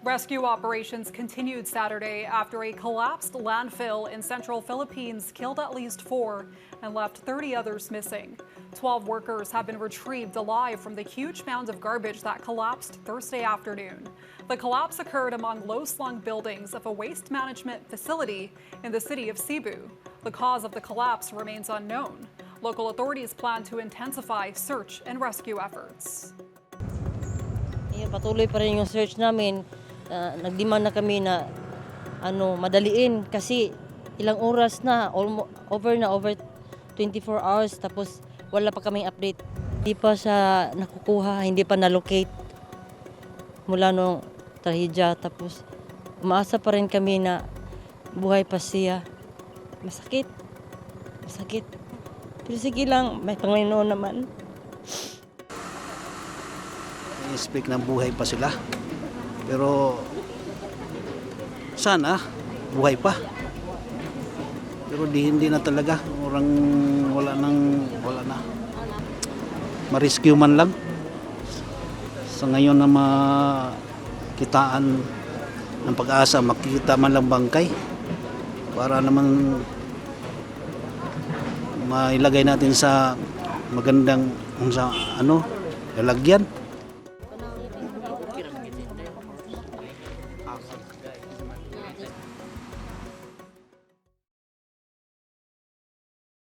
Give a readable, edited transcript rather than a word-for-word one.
Rescue operations continued Saturday after a collapsed landfill in central Philippines killed at least 4 and left 30 others missing. 12 workers have been retrieved alive from the huge mound of garbage that collapsed Thursday afternoon. The collapse occurred among low-slung buildings of a waste management facility in the city of Cebu. The cause of the collapse remains unknown. Local authorities plan to intensify search and rescue efforts. Patuloy pa rin yung search namin. Nagdemand na kami na madaliin kasi ilang oras na, over 24 hours, tapos wala pa kaming update. Hindi pa siya nakukuha, hindi pa na-locate mula nung trahedya. Tapos umaasa pa rin kami na buhay pa siya. Masakit. Pero sige lang, may Panginoon naman. I-speak ng buhay pa sila. Pero sana buhay pa. Pero hindi na talaga. Orang wala na. Ma-rescue man lang. Sa ngayon na makitaan ng pag-asa, makikita man lang bangkay. Para naman mailagay natin sa magandang lalagyan.